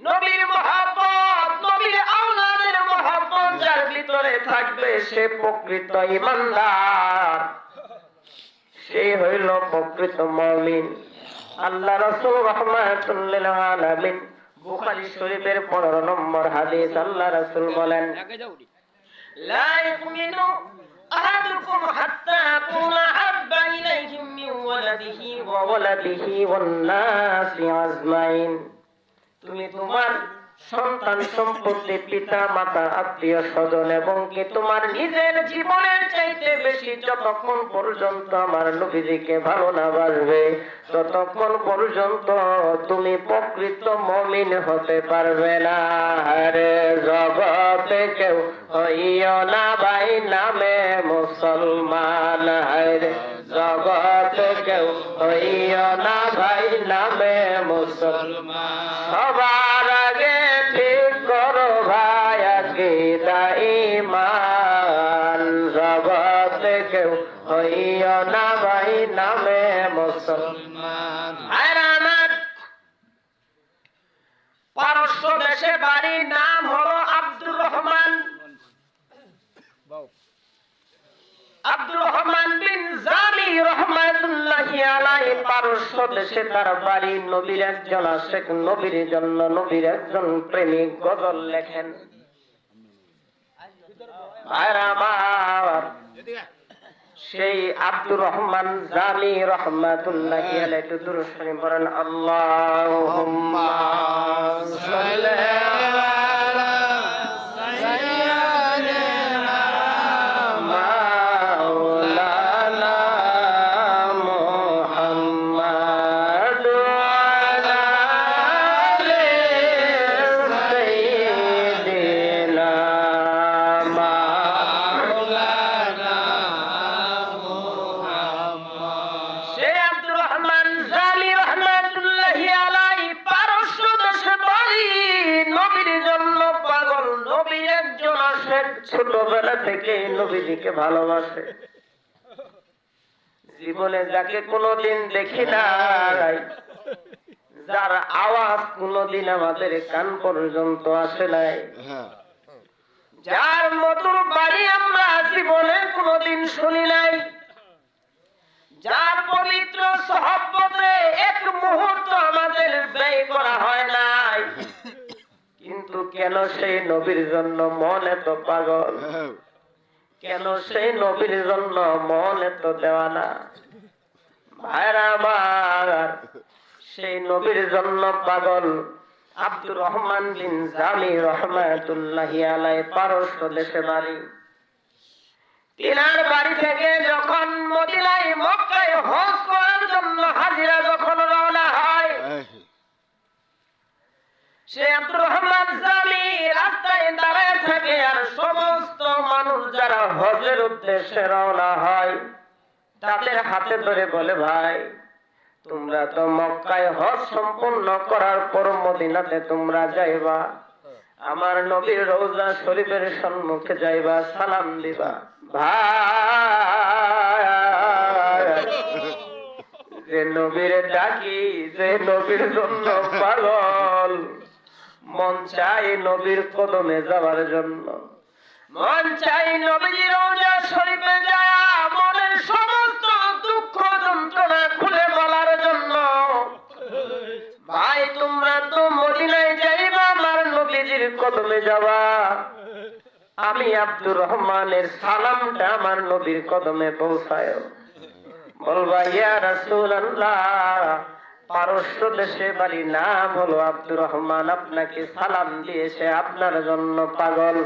নবীর মহব্বত, নবীর আওলাদের মহব্বত যার ভিতরে থাকবে, সে প্রকৃত ঈমানদার, সে হইল প্রকৃত মুমিন। আল্লাহ রাসূল রাহমাতুল লিল আলামিন বুখারী শরীফের 15 নম্বর হাদিস, আল্লাহ রাসূল বলেন, লা ইউমিনু আহাদুকুম হাত্তা আকুনা হাব্বা ইলাইহি মিন ওয়ালাদিহি ওয়া ওয়ালাদিহি ওয়ান নাসি আজমাইন। তুমি তোমার সন্তান সম্পত্তি, পিতা মাতা, আত্মীয় স্বজন এবং কি তোমার নিজের জীবনের চাইতে বেশি যতক্ষণ পর্যন্ত আমার নবীজিকে ভালো না বাসবে, ততক্ষণ পর্যন্ত তুমি প্রকৃত মুমিন হতে পারবে না। আরে জগতে কেউ হইও না ভাই নামে মুসলমান, আরে জগতে কেউ হইও না ভাই নামে মুসলমান। সবার আগে ঠিক করো ভাই আকীদা ঈমান, জগতে কেউ হইও না ভাই নামে মুসলমান। আমার পারস্য দেশে বাড়ির নাম হলো আব্দুর রহমান, আব্দুর রহমান বিন জামি রাহমাতুল্লাহি আলাইহি। পারস্য দেশে তার বাড়ি। নবীর একজন আশিক, নবীর জন্য নবীর একজন প্রেমিক গজল লেখেন। আর আমার সেই আব্দুর রহমান জামি রাহমাতুল্লাহি আলাইহি একটু দুরূদ শরীফ পড়েন, আল্লাহুম্মা সাল্লি আলা ছোটবেলা থেকে নবীজিকে ভালোবাসে। জীবনে যাকে কোনোদিন দেখি নাই, যার আওয়াজ কোনোদিন আমাদের কান পর্যন্ত আসে নাই, যার মধুর বাড়ি আমরা জীবনে কোনোদিন শুনি নাই, যার পবিত্র সহবতে এক মুহূর্ত আমাদের ব্যয় করা হয় নাই, কিন্তু কেন সেই নবীর জন্য মন এত পাগল, কেন সেই নবীর জন্য মন এত দেওয়ানা। ভাইরা আমার, সেই নবীর জন্য পাগল আব্দুর রহমান বিন জামি রাহমাতুল্লাহি আলাইহি পারস্য দেশে বাড়ি। তিনার বাড়ি থেকে যখন মদিনায় মক্কায় হজ করার জন্য হাজিরা যখন রওনা হয়, সে আব্দুর রহমান জামি রাস্তায় দাঁড়ায় থাকে, আর সমস্ত মানুষ যারা হজের উদ্দেশ্যে রওনা হয় তাদের হাতে ধরে বলে, ভাই তোমরা তো মক্কায় হজ সম্পূর্ণ করার পর মদিনাতে তোমরা যাইবা, আমার নবীর রওজা শরীফের সম্মুখে যাইবা, সালাম দিবা। ভাই, যে নবীর ডাকি, যে নবীর জন্য পাগল, মন চাই নবীর কদমে যাওয়ার জন্য, মন চাই নবীর রওজা শরীফে যায় মনের সমস্ত দুঃখ যন্ত্রণা খুলে বলার জন্য। ভাই, তোমরা তো মদিনায় যাইবা, আমার নবীজির কদমে যাবা, আমি আব্দুর রহমানের সালামটা আমার নবীর কদমে পৌঁছায়। বলবা, ইয়া রাসূলুল্লাহ, পারস্য দেশে বাড়ি, নাম হলো আব্দুর রহমান, আপনাকে সালাম দিয়েছে, আপনার জন্য পাগল।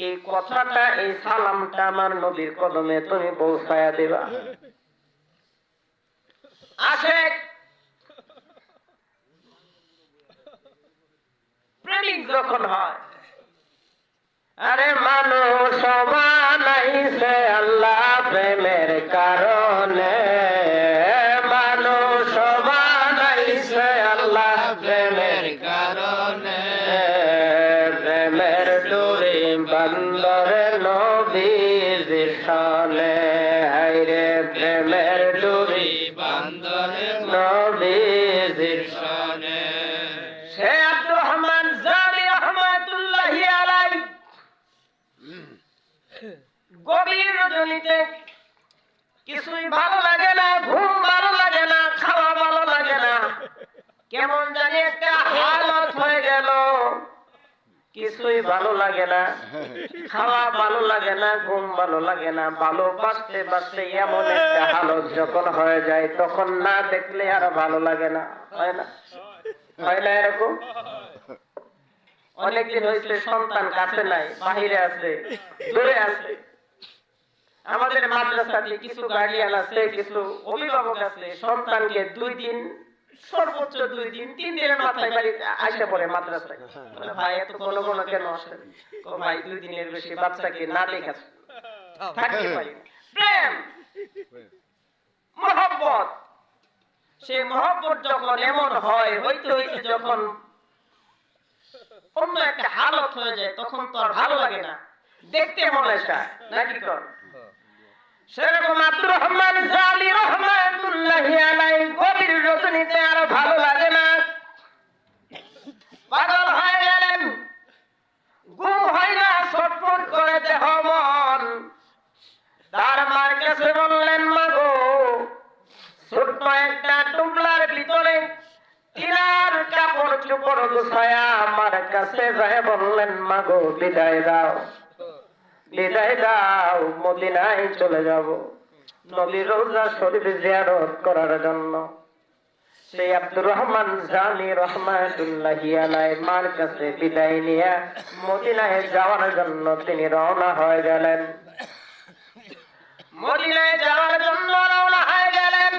এই কথাটা, এই সালামটা আমার নবীর কদমে তুমি পৌঁছায়া দিবা। আশেক প্রেমিক যখন হয়, আরে মানুষ বানাইছে আল্লাহ প্রেমের কারণে, মানুষ বানাইছে আল্লাহ প্রেমের কারণে, প্রেমের ডোরে বন্দরে নবীর শানে, হায়রে প্রেমের ডোরে বন্দরে নবীর শানে। সে আব্দুর রহমান জামি রহমাতুল্লাহি আলাইহি গভীর রজনীতে কিছুই ভালো লাগে না, ঘুম ভালো লাগে না, খাওয়া ভালো লাগে না, কেমন জানি একটা হালত হয়ে গেল। কিছুই ভালো লাগে না, খাওয়া ভালো লাগে না, ঘুম ভালো লাগে না, ভালো বাঁচতে বাঁচতে এমন একটা হালত যখন হয়ে যায়, তখন না দেখলে আর ভালো লাগে না, হয় না? হয় না এরকম? অনেকদিন হয়েছে সন্তান কাছে নাই, বাহিরে আছে, দূরে আছে। আমাদের মাদ্রাসাতে কিছু গার্ডিয়ান আছে, কিছু অভিভাবক আছে, সন্তানকে 2 দিন, সর্বোচ্চ 2 দিন, 3 দিনের মাথায় বাড়ি আসে পড়ে মাদ্রাসায়। ভাই, এত কোনো কোনো কেন আসেন? ভাই, 2 দিনের বেশি বাচ্চাকে না দেখে থাকতে পারি না। প্রেম, মহব্বত, সেই মহব্বত যখন এমন হয়, হইতে হইতে যখন অন্য একটা হালত হয়ে যায়, তখন তো আর ভালো লাগে না, দেখতে মনে চায় নাকি? কর সেরকম আব্দুর রহমান জামি রহমাতুল্লাহি আলাইহি গভীর রজনীতে আর ভালো লাগে না, পাগল হয়ে গেলেন, ঘুম হয় না, ছটফট করে দেহ মন। তার মার কাছে বললেন, মা গো, ছোট্ট একটা টুকলার ভিতরে তিনার কাপড় চোপড় গুছায়া আমার কাছে যায় বললেন, মা গো, বিদায় দাও, বিদায় দাও, মদিনায় চলে যাব নবীর রওজা শরীফ জিয়ারত করার জন্য। সেই আব্দুর রহমান জামি রহমাতুল্লাহি আলাইহি মার কাছে বিদায় নিয়ে মদিনায় যাওয়ার জন্য তিনি রওনা হয়ে গেলেন। মদিনায় যাওয়ার জন্য রওনা হয়ে গেলেন।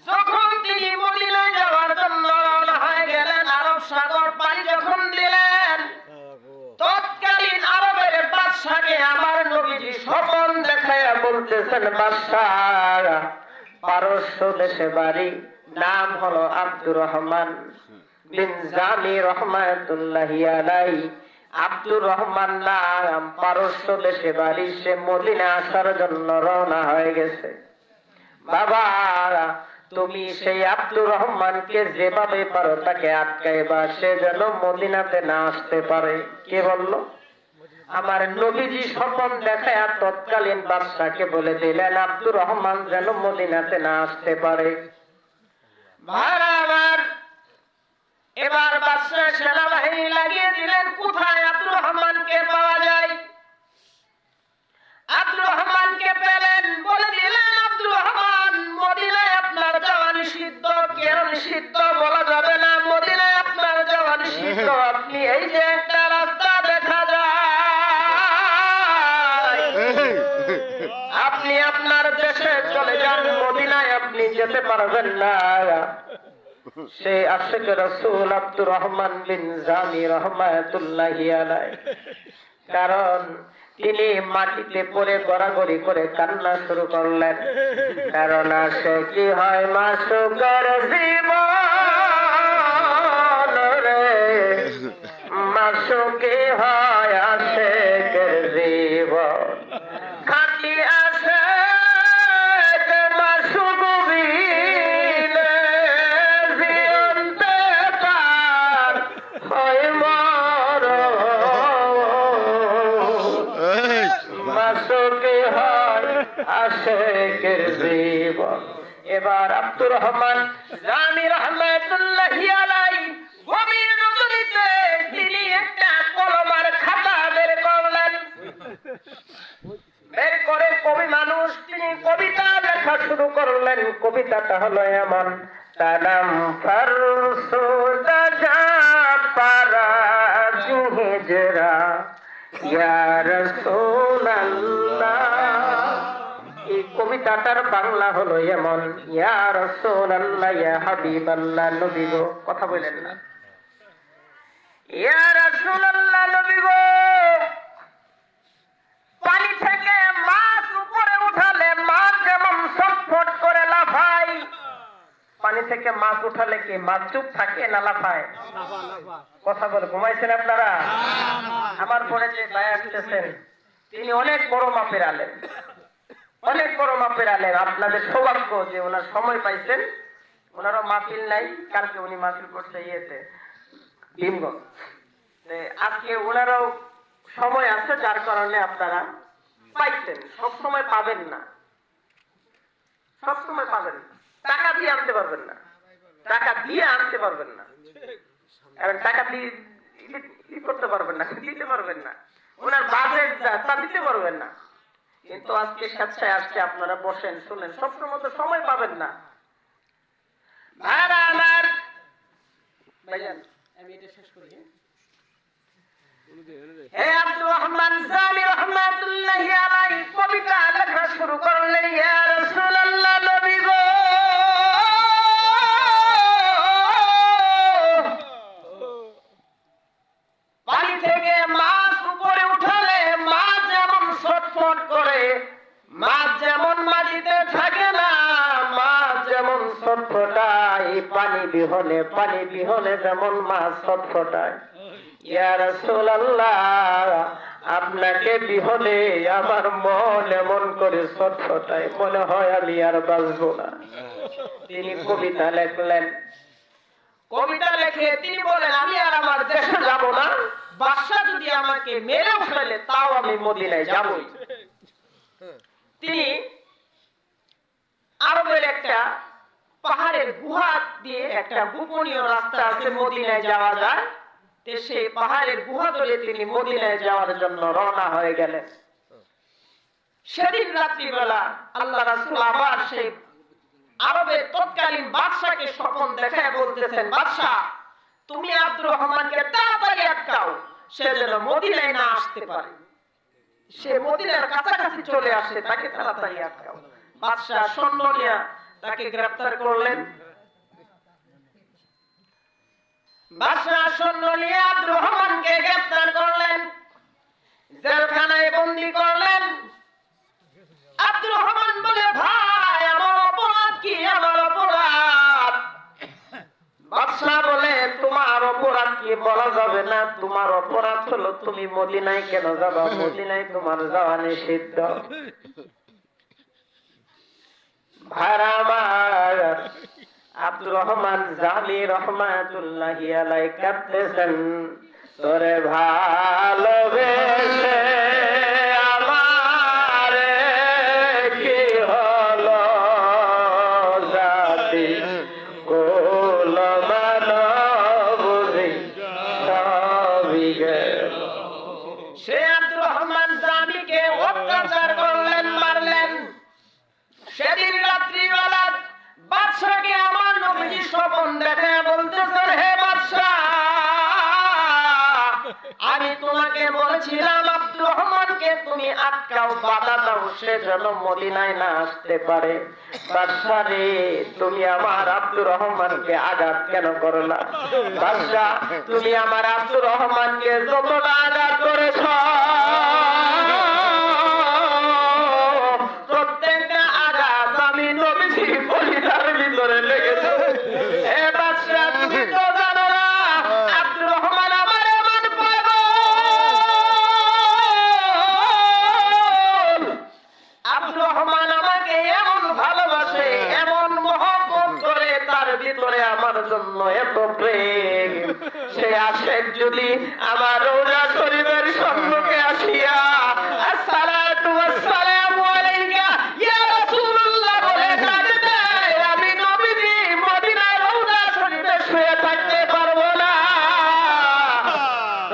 যখন তিনি মদিনায় যাওয়ার জন্য রওনা হয়ে গেলেন, আরব সাগর পাড়ি যখন দিলেন, তৎকালীন আরবের বাদশাকে আমার নবীজি স্বপ্ন দেখায়া বলতেছেন, বাদশাহ, পারস্য দেশে বাড়ি, নাম হলো আব্দুর রহমান বিন জামি রহমাতুল্লাহি আলাইহি। আব্দুর রহমান নাম, পারস্য দেশে বাড়ি, সে মদিনা আসার জন্য রওনা হয়ে গেছে। বাবা, তুমি সেই আব্দুর রহমানকে যেভাবে পারো তাকে আটকাইবা, সে যেন মদিনাতে না আসতে পারে। কে বলল? আমার নবীজি স্বপ্ন দেখায় তৎকালীন বাদশাকে বলে দিলেন, আব্দুর রহমান যেন মদিনাতে না আসতে পারে। আমার এবার বাদশা সেনাবাহিনী লাগিয়ে দিলেন, কোথায় আব্দুর রহমানকে পাওয়া যায়। আব্দুর রহমানকে পেলেন, বলে দিলেন, আব্দুর রহমান, মদিনায় আপনার যাওয়া নিষিদ্ধ। কেন নিষিদ্ধ বলা যাবে না, মদিনায় আপনার যাওয়া নিষিদ্ধ। আপনি এই যে একটা রাস্তা দেখা যায়, আপনি আপনার দেশে চলে যান, মদিনায় আপনি যেতে পারবেন না। সেই আশিক রাসূল আব্দুর রহমান বিন জামি রহমাতুল্লাহি আলাইহি, কারণ তিনি মাটিতে পড়ে গড়াগড়ি করে কান্না শুরু করলেন। কারণ আসে কি হয় মাসুকের জীবন রে, মাসুকি হয় আশেকের জীবন। খাটি আসে মাসুক বিনে জীবনতে তার হয় মরণ। মাসুকি হয় আশেকের জীবন। এবার আব্দুর রহমান জামি রহমাতুল্লাহি আলাইহি গভীর রজনীতে তিনি একটা কলমার খাতা বের করলেন। বের করে কবি মানুষ তিনি কবিতা লেখা শুরু করলেন। কবিতাটা হলো এমন: তানাম ফারসুদা জা পারা হিজরা ইয়া রাসূলুল্লাহ। এই কবিতাটার বাংলা হলো এমন: ইয়া রাসূলুল্লাহ, ইয়া হাবিবাল্লাহ, নবী গো। কথা বলেন না। ইয়া রাসূলুল্লাহ, নবী গো, পানি থেকে মাছ উপরে উঠালে মাছ যেমন ছটফট করে লাফায়, পানি থেকে মাছ উঠালে কি মাছ চুপ থাকে না লাফায়? কথা বলে ঘুমাইছেন আপনারা? আমার পরে যে ভাই আসতেছেন তিনি অনেক বড় মাপের আলেম, অনেক বড় মাপের আলেম। আপনাদের সৌভাগ্য যে ওনার সময় পাইছেন। ওনারও মাহফিল নাই, কালকে উনি মাহফিল করছে ইয়েতে ভীমগঞ্জ। আজকে ওনারও সময় আছে, যার কারণে আপনারা পাইছেন। সব সময় পাবেন না, সব সময় পাবেন না। টাকা দিয়ে আনতে পারবেন না, টাকা দিয়ে আনতে পারবেন না, এবং টাকা দিয়ে করতে পারবেন না, দিতে পারবেন না। ওনার বাজেট যা তা দিতে পারবেন না। কিন্তু আজকে স্বেচ্ছায় আসছে, আপনারা বসেন শুনেন। সবসময় তো সময় পাবেন না। ভাইরা আমার, ভাইজান আমি এটা শেষ করি। হে আব্দুর রহমান জামি রহমাতুল্লাহি আলাইহি কবিতা লেখা শুরু করলেন। ইয়া রাসূলুল্লাহ, নবী গো, পানি থেকে মাছ উপরে উঠালে মাছ যেমন ছটফট করে, মাছ যেমন মাটিতে থাকে না, মাছ যেমন ছটফটায়, পানি বিহনে যেমন মাছ ছটফটায়। ইয়া রাসূলুল্লাহ, আপনাকে বিহনে আমার মন এমন করে ছটফটায়, মনে হয় আমি আর বাঁচবো না। তিনি কবিতা লেখলেন। কবিতা লেখে তিনি বলেন, আমি আর আমার দেশে যাব না। বাদশা যদি আমাকে মেরেও ফেলে তাও আমি মদিনায় যাবই। তিনি আরবের একটা পাহাড়ের গুহা দিয়ে, একটা গোপনীয় রাস্তা আছে মদিনায় যাওয়া যায়, সেই পাহাড়ের গুহা ধরে তিনি মদিনায় যাওয়ার জন্য রওনা হয়ে গেলেন। সেদিন রাত্রিবেলা আল্লাহ রাসূল আবার সেই আরবের তৎকালীন বাদশাকে স্বপ্ন দেখায় বলতেছেন, বাদশা তুমি আব্দুর রহমানকে তাড়াতাড়ি আটকাও, সে যেন মদিনায় না আসতে পারে। সে মদিনার কাছাকাছি চলে আসে, তাকে তাড়াতাড়ি আটকাও। বাদশা সৈন্য নিয়ে তাকে গ্রেফতার করলেন। বাদশা সৈন্য নিয়ে আব্দুর রহমানকে গ্রেফতার করলেন, জেলখানায় বন্দী করলেন। আব্দুর রহমান বলে, ভাই আমার অপরাধ কি? আমার অপরাধ? বাদশা বলে, তোমার অপরাধ কি বলা যাবে না। তোমার অপরাধ হলো তুমি মদিনায় কেন যাবা? মদিনায় তোমার যাওয়া নিষিদ্ধ। ভাইরা আমার, আব্দুর রহমান জামি রহমাতুল্লাহি আলাইহি কাঁদতেছেন, তোরে ভালোবেসে আমারে কি হলো জাতি কুল মানবুঝি সবই গেল। সে আব্দুর রহমান জামিকে অত্যাচার করলেন, মারলেন। সেদিন রাত্রিবেলা বাদশাকে আমার নবীজি স্বপ্ন দেখে বলতেছেন, হে বাদশা, আমি তোমাকে বলেছিলাম আব্দুর রহমানকে তুমি আটকাও, বাধা দাও, সে যেন মদিনায় না আসতে পারে। বাদশা রে, তুমি আমার আব্দুর রহমানকে আঘাত কেন করলা? বাদশা, তুমি আমার আব্দুর রহমানকে যতটা আঘাত করেছ সে আশেক যদি আমার রওজা শরীফের সম্মুখে আসিয়া আসসালাতু ওয়াসসালামু আলাইকা ইয়া রাসূলুল্লাহ বলে ডাকে দেয়, আমি নবীজি মদিনার রওজা শরীফে শুয়ে থাকতে পারবো না।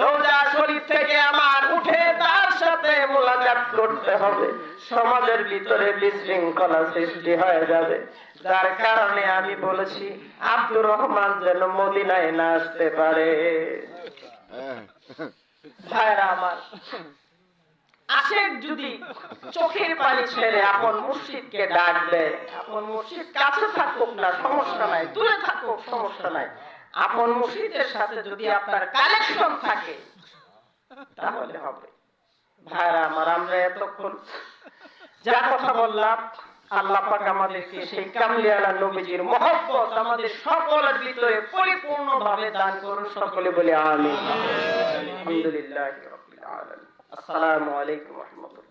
রওজা শরীফ থেকে আমার উঠে তার সাথে মোলাকাত করতে হবে। সমাজের ভিতরে বিশৃঙ্খলা সৃষ্টি হয়ে যাবে, যার কারণে আমি বলেছি আব্দুর রহমান যেন মদিনায় না আসতে পারে। ভাইরা আমার, আশেক যদি চোখের পানি ছেড়ে আপন মুর্শিদকে ডাক দেয়, আপন মুর্শিদ কাছে থাকুক না সমস্যা নাই, দূরে থাকুক সমস্যা নাই, আপন মুর্শিদের সাথে যদি আপনার কানেকশন থাকে তাহলে হবে। ভাইরা আমার, আমরা এতক্ষণ যা কথা বললাম, আল্লাহ পাক আমাদেরকে সেই কামলিওয়ালা নবীজির মহব্বত আমাদের সকলের ভিতরে পরিপূর্ণভাবে দান করুন। সকলে বলে আমিন। আলহামদুলিল্লাহি রাব্বিল আলামিন। আসসালামু আলাইকুম ওয়া রাহমাতুল্লাহ।